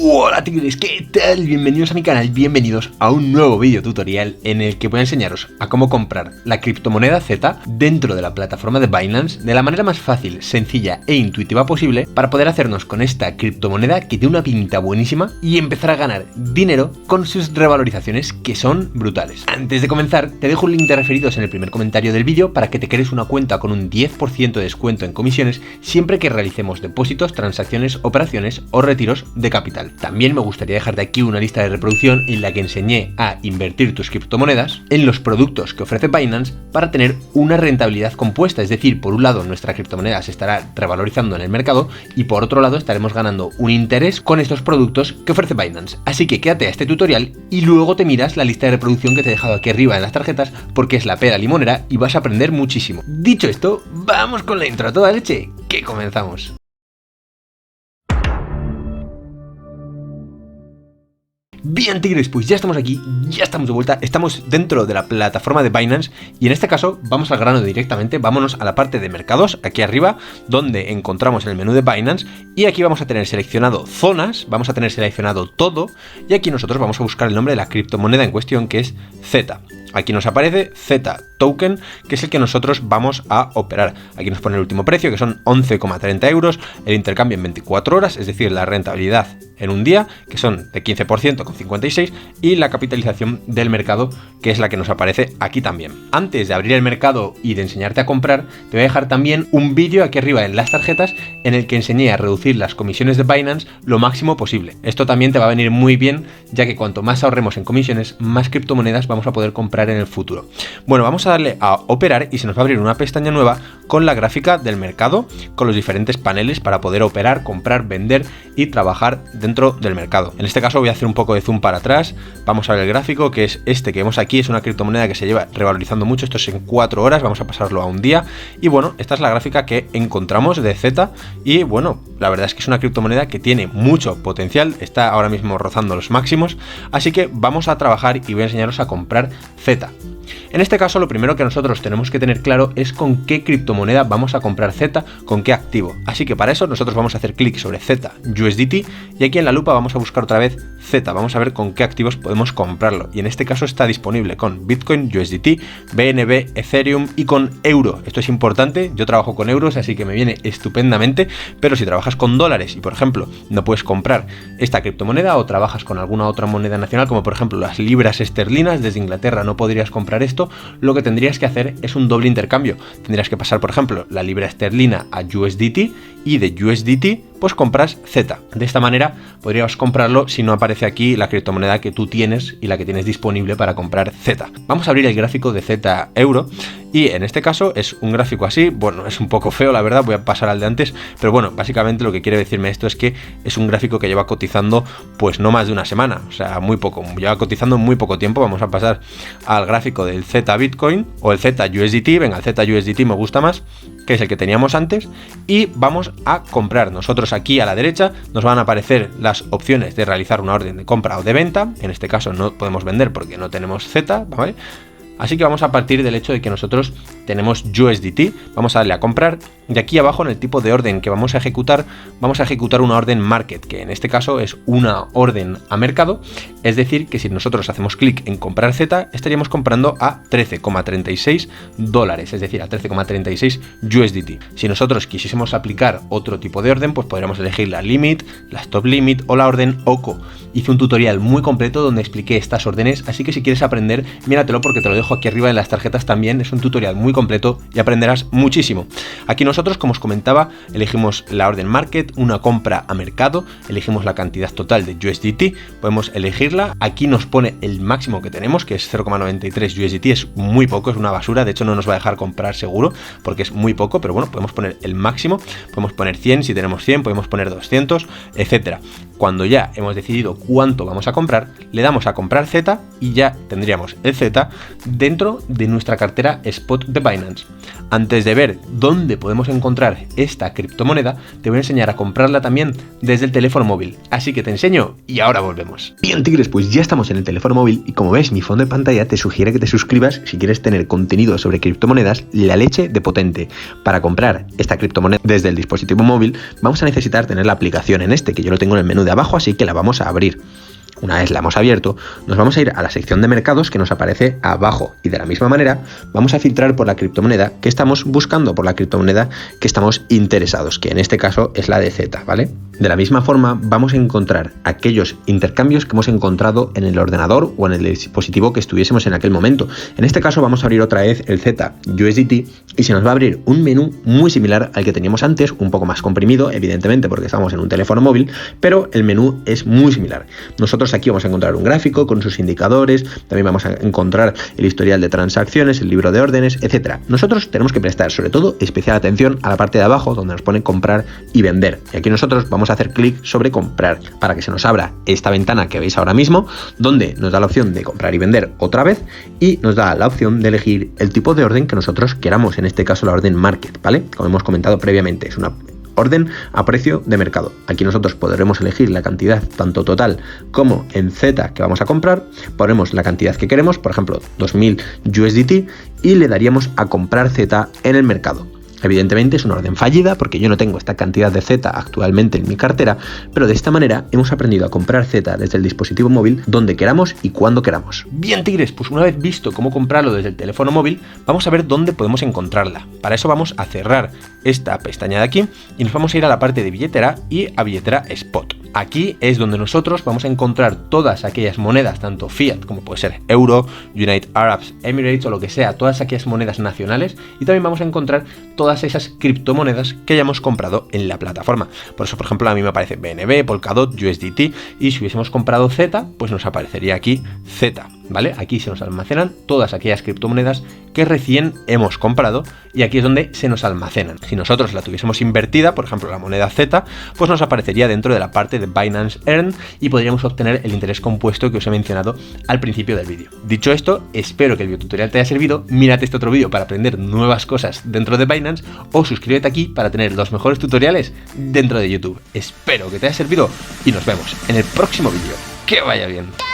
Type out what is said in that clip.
Hola tigres, ¿qué tal? Bienvenidos a mi canal, bienvenidos a un nuevo vídeo tutorial en el que voy a enseñaros a cómo comprar la criptomoneda Z dentro de la plataforma de Binance de la manera más fácil, sencilla e intuitiva posible para poder hacernos con esta criptomoneda que tiene una pinta buenísima y empezar a ganar dinero con sus revalorizaciones que son brutales. Antes de comenzar, te dejo un link de referidos en el primer comentario del vídeo para que te crees una cuenta con un 10% de descuento en comisiones siempre que realicemos depósitos, transacciones, operaciones o retiros de capital. También me gustaría dejarte aquí una lista de reproducción en la que enseñé a invertir tus criptomonedas en los productos que ofrece Binance para tener una rentabilidad compuesta, es decir, por un lado nuestra criptomoneda se estará revalorizando en el mercado y por otro lado estaremos ganando un interés con estos productos que ofrece Binance. Así que quédate a este tutorial y luego te miras la lista de reproducción que te he dejado aquí arriba en las tarjetas porque es la pera limonera y vas a aprender muchísimo. Dicho esto, vamos con la intro a toda leche, que comenzamos. Bien tigres, pues ya estamos aquí, ya estamos de vuelta, estamos dentro de la plataforma de Binance y en este caso vamos al grano directamente, vámonos a la parte de mercados, aquí arriba, donde encontramos el menú de Binance y aquí vamos a tener seleccionado zonas, vamos a tener seleccionado todo y aquí nosotros vamos a buscar el nombre de la criptomoneda en cuestión que es Z. Aquí nos aparece Z Token, que es el que nosotros vamos a operar. Aquí nos pone el último precio, que son 11,30 euros, el intercambio en 24 horas, es decir, la rentabilidad en un día, que son de 15% con 56, y la capitalización del mercado, que es la que nos aparece aquí también. Antes de abrir el mercado y de enseñarte a comprar, te voy a dejar también un vídeo aquí arriba en las tarjetas en el que enseñé a reducir las comisiones de Binance lo máximo posible. Esto también te va a venir muy bien, ya que cuanto más ahorremos en comisiones, más criptomonedas vamos a poder comprar en el futuro. Bueno, vamos a darle a operar y se nos va a abrir una pestaña nueva con la gráfica del mercado, con los diferentes paneles para poder operar, comprar, vender y trabajar dentro del mercado. En este caso voy a hacer un poco de zoom para atrás, vamos a ver el gráfico que es este que vemos aquí, es una criptomoneda que se lleva revalorizando mucho, esto es en 4 horas, vamos a pasarlo a un día y bueno, esta es la gráfica que encontramos de Z y bueno, la verdad es que es una criptomoneda que tiene mucho potencial, está ahora mismo rozando los máximos, así que vamos a trabajar y voy a enseñaros a comprar Z. En este caso lo primero que nosotros tenemos que tener claro es con qué criptomoneda vamos a comprar Z, con qué activo. Así que para eso nosotros vamos a hacer clic sobre Z USDT y aquí en la lupa vamos a buscar otra vez Z, vamos a ver con qué activos podemos comprarlo. Y en este caso está disponible con Bitcoin, USDT, BNB, Ethereum y con euro. Esto es importante, yo trabajo con euros así que me viene estupendamente, pero si trabajas con dólares y por ejemplo no puedes comprar esta criptomoneda o trabajas con alguna otra moneda nacional como por ejemplo las libras esterlinas, desde Inglaterra no podrías comprar esto, lo que tendrías que hacer es un doble intercambio. Tendrías que pasar, por ejemplo, la libra esterlina a USDT y de USDT pues compras Z. De esta manera podrías comprarlo si no aparece aquí la criptomoneda que tú tienes y la que tienes disponible para comprar Z. Vamos a abrir el gráfico de Z euro y en este caso es un gráfico así, bueno, es un poco feo la verdad, voy a pasar al de antes, pero bueno, básicamente lo que quiere decirme esto es que es un gráfico que lleva cotizando pues no más de una semana, o sea, muy poco, lleva cotizando muy poco tiempo. Vamos a pasar al gráfico del Z Bitcoin o el Z USDT, venga, el Z USDT me gusta más, que es el que teníamos antes, y vamos a comprar. Nosotros aquí a la derecha nos van a aparecer las opciones de realizar una orden de compra o de venta, en este caso no podemos vender porque no tenemos Z, ¿vale? Así que vamos a partir del hecho de que nosotros tenemos USDT, vamos a darle a comprar y aquí abajo en el tipo de orden que vamos a ejecutar una orden market, que en este caso es una orden a mercado, es decir que si nosotros hacemos clic en comprar Z estaríamos comprando a 13,36 dólares, es decir a 13,36 USDT. Si nosotros quisiésemos aplicar otro tipo de orden pues podríamos elegir la limit, la stop limit o la orden OCO. Hice un tutorial muy completo donde expliqué estas órdenes, así que si quieres aprender míratelo porque te lo dejo aquí arriba en las tarjetas también, es un tutorial muy completo y aprenderás muchísimo. Aquí nosotros, como os comentaba, elegimos la orden market, una compra a mercado, elegimos la cantidad total de USDT, podemos elegirla, aquí nos pone el máximo que tenemos, que es 0,93 USDT, es muy poco, es una basura, de hecho no nos va a dejar comprar seguro, porque es muy poco, pero bueno, podemos poner el máximo, podemos poner 100 si tenemos 100, podemos poner 200, etcétera. Cuando ya hemos decidido cuánto vamos a comprar, le damos a comprar Z y ya tendríamos el Z dentro de nuestra cartera Spot de Binance. Antes de ver dónde podemos encontrar esta criptomoneda, te voy a enseñar a comprarla también desde el teléfono móvil. Así que te enseño y ahora volvemos. Bien, tigres, pues ya estamos en el teléfono móvil y como ves, mi fondo de pantalla te sugiere que te suscribas si quieres tener contenido sobre criptomonedas, la leche de potente. Para comprar esta criptomoneda desde el dispositivo móvil, vamos a necesitar tener la aplicación en que yo lo tengo en el menú de abajo, así que la vamos a abrir. Una vez la hemos abierto, nos vamos a ir a la sección de mercados que nos aparece abajo y de la misma manera vamos a filtrar por la criptomoneda que estamos buscando, por la criptomoneda que estamos interesados, que en este caso es la de Z, ¿vale? De la misma forma vamos a encontrar aquellos intercambios que hemos encontrado en el ordenador o en el dispositivo que estuviésemos en aquel momento. En este caso vamos a abrir otra vez el Z USDT y se nos va a abrir un menú muy similar al que teníamos antes, un poco más comprimido, evidentemente porque estamos en un teléfono móvil, pero el menú es muy similar. Nosotros aquí vamos a encontrar un gráfico con sus indicadores, también vamos a encontrar el historial de transacciones, el libro de órdenes, etc. Nosotros tenemos que prestar sobre todo especial atención a la parte de abajo donde nos pone comprar y vender. Y aquí nosotros vamos a hacer clic sobre comprar para que se nos abra esta ventana que veis ahora mismo, donde nos da la opción de comprar y vender otra vez y nos da la opción de elegir el tipo de orden que nosotros queramos, en este caso la orden market, ¿vale? Como hemos comentado previamente, es una orden a precio de mercado. Aquí nosotros podremos elegir la cantidad tanto total como en Z que vamos a comprar, ponemos la cantidad que queremos, por ejemplo 2000 USDT y le daríamos a comprar Z en el mercado. Evidentemente es una orden fallida porque yo no tengo esta cantidad de Z actualmente en mi cartera, pero de esta manera hemos aprendido a comprar Z desde el dispositivo móvil donde queramos y cuando queramos. Bien, tigres, pues una vez visto cómo comprarlo desde el teléfono móvil, vamos a ver dónde podemos encontrarla. Para eso vamos a cerrar esta pestaña de aquí y nos vamos a ir a la parte de billetera y a billetera Spot. Aquí es donde nosotros vamos a encontrar todas aquellas monedas, tanto fiat como puede ser euro, United Arab Emirates o lo que sea, todas aquellas monedas nacionales, y también vamos a encontrar todas esas criptomonedas que hayamos comprado en la plataforma. Por eso, por ejemplo, a mí me aparece BNB, Polkadot, USDT, y si hubiésemos comprado Z, pues nos aparecería aquí Z, ¿vale? Aquí se nos almacenan todas aquellas criptomonedas que recién hemos comprado y aquí es donde se nos almacenan. Si nosotros la tuviésemos invertida, por ejemplo la moneda Z, pues nos aparecería dentro de la parte de Binance Earn y podríamos obtener el interés compuesto que os he mencionado al principio del vídeo. Dicho esto, espero que el videotutorial te haya servido. Mírate este otro vídeo para aprender nuevas cosas dentro de Binance o suscríbete aquí para tener los mejores tutoriales dentro de YouTube. Espero que te haya servido y nos vemos en el próximo vídeo. ¡Que vaya bien!